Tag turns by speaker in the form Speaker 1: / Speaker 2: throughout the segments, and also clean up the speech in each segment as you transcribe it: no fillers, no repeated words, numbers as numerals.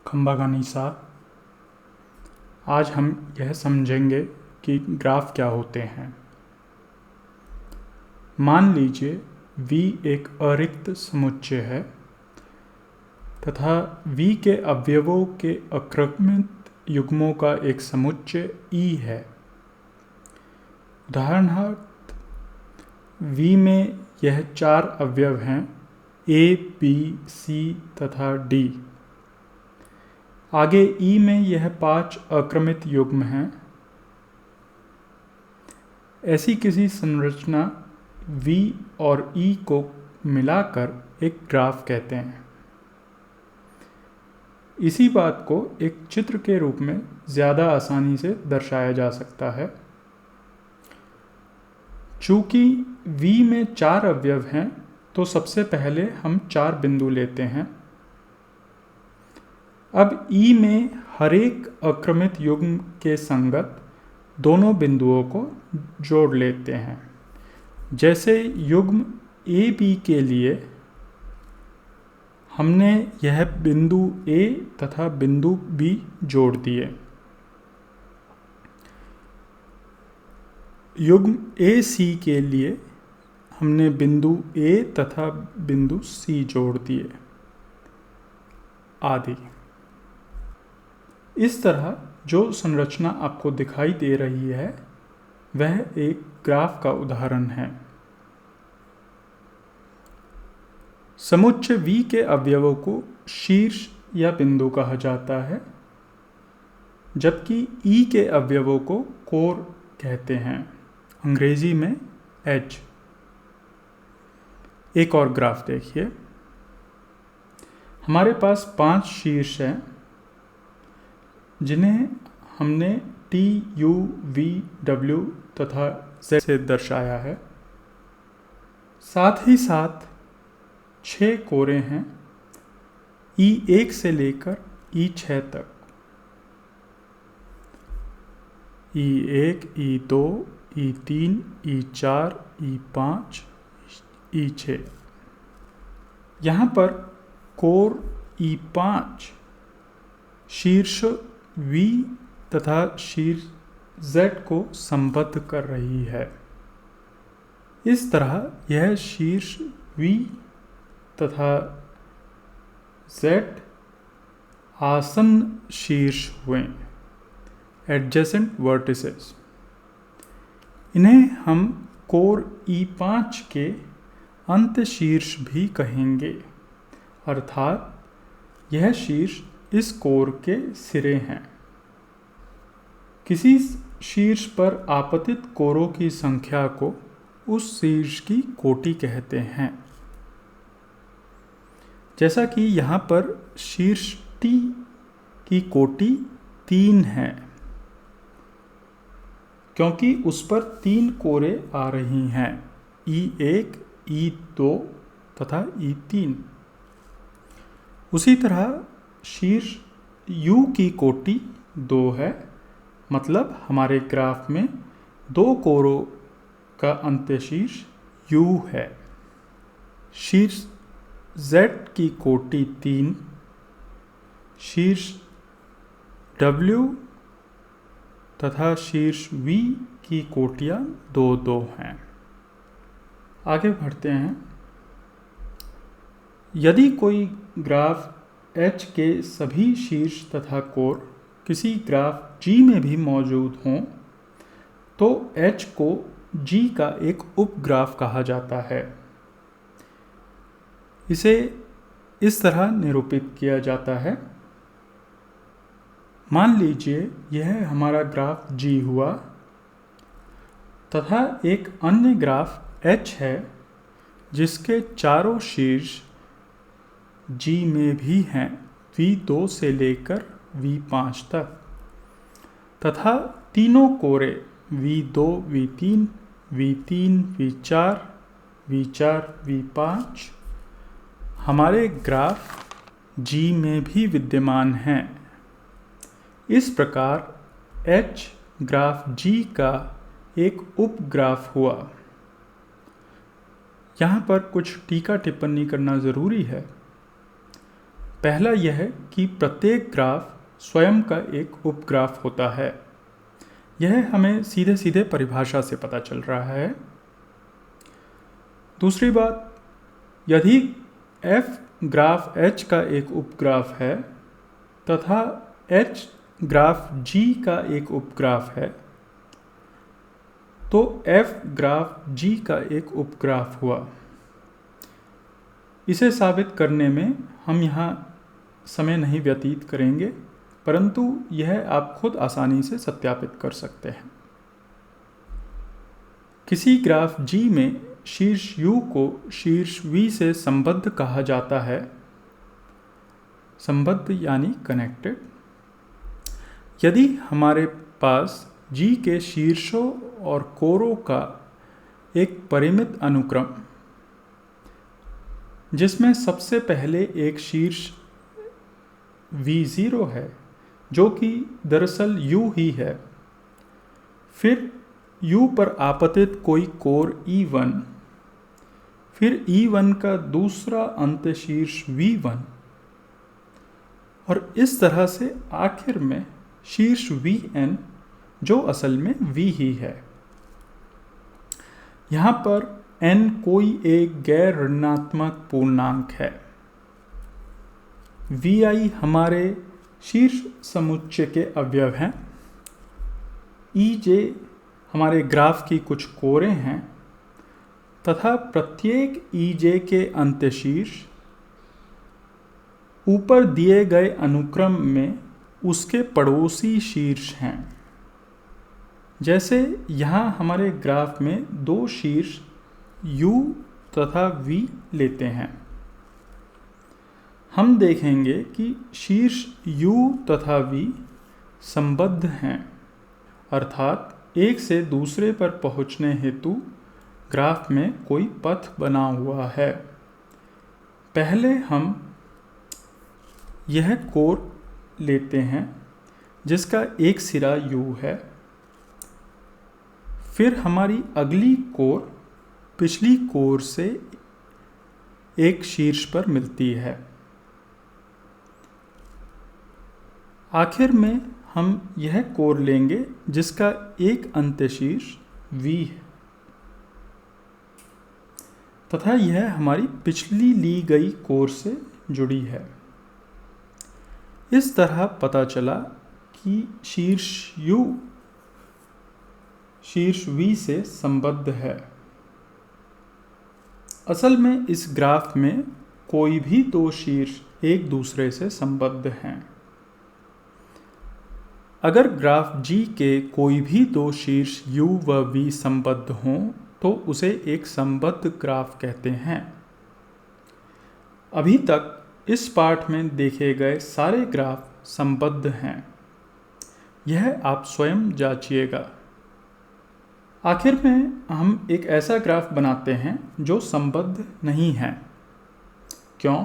Speaker 1: खंबा गानीसा। आज हम यह समझेंगे कि ग्राफ क्या होते हैं। मान लीजिए V एक अरिक्त समुच्चय है तथा V के अवयवों के अक्रमित युग्मों का एक समुच्चय E है। उदाहरणार्थ V में यह 4 अवयव हैं A, B, C तथा D। आगे E में यह 5 अक्रमित युग्म हैं। ऐसी किसी संरचना V और E को मिलाकर एक ग्राफ कहते हैं। इसी बात को एक चित्र के रूप में ज़्यादा आसानी से दर्शाया जा सकता है। चूँकि V में 4 अवयव हैं तो सबसे पहले हम 4 बिंदु लेते हैं। अब E में हर एक अक्रमित युग्म के संगत दोनों बिंदुओं को जोड़ लेते हैं। जैसे युग्म A B के लिए हमने यह बिंदु A तथा बिंदु B जोड़ दिए। युग्म A C के लिए हमने बिंदु A तथा बिंदु C जोड़ दिए आदि। इस तरह जो संरचना आपको दिखाई दे रही है वह एक ग्राफ का उदाहरण है। समुच्चय V के अवयवों को शीर्ष या बिंदु कहा जाता है, जबकि E के अवयवों को कोर कहते हैं, अंग्रेजी में एज। एक और ग्राफ देखिए। हमारे पास 5 शीर्ष हैं जिन्हें हमने T, U, V, W तथा Z से दर्शाया है। साथ ही साथ 6 कोरे हैं E1 से लेकर E6 तक। E1, E2, E3, E4, E5, E6। यहाँ पर कोर E5 शीर्ष V तथा शीर्ष Z को संबद्ध कर रही है। इस तरह यह शीर्ष V तथा Z आसन्न शीर्ष हुए, एडजेसेंट वर्टिसेस। इन्हें हम कोर E5 के अंत शीर्ष भी कहेंगे, अर्थात यह शीर्ष इस कोर के सिरे हैं। किसी शीर्ष पर आपतित कोरों की संख्या को उस शीर्ष की कोटि कहते हैं। जैसा कि यहाँ पर शीर्ष T की कोटि 3 है, क्योंकि उस पर 3 कोरे आ रही हैं, E1, E2 तथा E3। उसी तरह शीर्ष U की कोटि 2 है, मतलब हमारे ग्राफ में 2 कोरों का अंत्यशीर्ष U है। शीर्ष Z की कोटि 3, शीर्ष W तथा शीर्ष V की कोटियाँ 2-2 हैं। आगे बढ़ते हैं। यदि कोई ग्राफ H के सभी शीर्ष तथा कोर किसी ग्राफ G में भी मौजूद हों तो H को G का एक उपग्राफ कहा जाता है। इसे इस तरह निरूपित किया जाता है। मान लीजिए यह हमारा ग्राफ G हुआ तथा एक अन्य ग्राफ H है जिसके चारों शीर्ष G में भी हैं, V2 से लेकर V5 तक, तथा तीनों कोरे V2, V3, V3, V4, V4, V5 हमारे ग्राफ G में भी विद्यमान हैं। इस प्रकार H ग्राफ G का एक उपग्राफ हुआ। यहाँ पर कुछ टीका टिप्पणी करना ज़रूरी है। पहला यह है कि प्रत्येक ग्राफ स्वयं का एक उपग्राफ होता है। यह हमें सीधे सीधे परिभाषा से पता चल रहा है। दूसरी बात, यदि f ग्राफ H का एक उपग्राफ है तथा H ग्राफ G का एक उपग्राफ है तो f ग्राफ G का एक उपग्राफ हुआ। इसे साबित करने में हम यहाँ समय नहीं व्यतीत करेंगे, परंतु यह आप खुद आसानी से सत्यापित कर सकते हैं। किसी ग्राफ G में शीर्ष U को शीर्ष V से संबद्ध कहा जाता है। संबद्ध यानी कनेक्टेड। यदि हमारे पास G के शीर्षों और कोरों का एक परिमित अनुक्रम जिसमें सबसे पहले एक शीर्ष V0 है जो कि दरअसल U ही है, फिर U पर आपतित कोई कोर E1, फिर E1 का दूसरा अंतःशीर्ष V1 और इस तरह से आखिर में शीर्ष Vn जो असल में V ही है। यहाँ पर n कोई एक गैर ऋणात्मक पूर्णांक है। Vi हमारे शीर्ष समुच्चय के अवयव हैं। Ej हमारे ग्राफ की कुछ कोरें हैं तथा प्रत्येक Ej के अंतःशीर्ष ऊपर दिए गए अनुक्रम में उसके पड़ोसी शीर्ष हैं। जैसे यहाँ हमारे ग्राफ में दो शीर्ष U तथा V लेते हैं। हम देखेंगे कि शीर्ष U तथा V संबद्ध हैं, अर्थात एक से दूसरे पर पहुँचने हेतु ग्राफ में कोई पथ बना हुआ है। पहले हम यह कोर लेते हैं जिसका एक सिरा U है, फिर हमारी अगली कोर पिछली कोर से एक शीर्ष पर मिलती है। आखिर में हम यह कोर लेंगे जिसका एक अंतःशीर्ष V है तथा यह हमारी पिछली ली गई कोर से जुड़ी है। इस तरह पता चला कि शीर्ष U शीर्ष V से संबद्ध है। असल में इस ग्राफ में कोई भी दो शीर्ष एक दूसरे से संबद्ध हैं। अगर ग्राफ G के कोई भी दो शीर्ष U व V संबद्ध हों तो उसे एक संबद्ध ग्राफ कहते हैं। अभी तक इस पाठ में देखे गए सारे ग्राफ संबद्ध हैं। यह आप स्वयं जांचिएगा। आखिर में हम एक ऐसा ग्राफ बनाते हैं जो संबद्ध नहीं है। क्यों?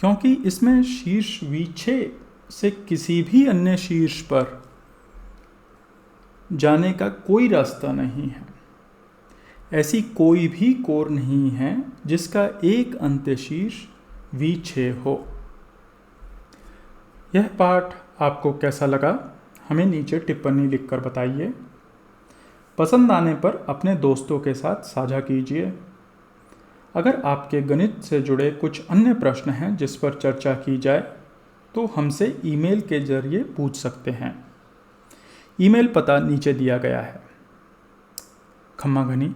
Speaker 1: क्योंकि इसमें शीर्ष V6 से किसी भी अन्य शीर्ष पर जाने का कोई रास्ता नहीं है। ऐसी कोई भी कोर नहीं है जिसका एक अंतःशीर्ष V6 हो। यह पाठ आपको कैसा लगा हमें नीचे टिप्पणी लिखकर बताइए। पसंद आने पर अपने दोस्तों के साथ साझा कीजिए। अगर आपके गणित से जुड़े कुछ अन्य प्रश्न हैं जिस पर चर्चा की जाए तो हमसे ईमेल के जरिए पूछ सकते हैं। ईमेल पता नीचे दिया गया है। खम्मा घनी।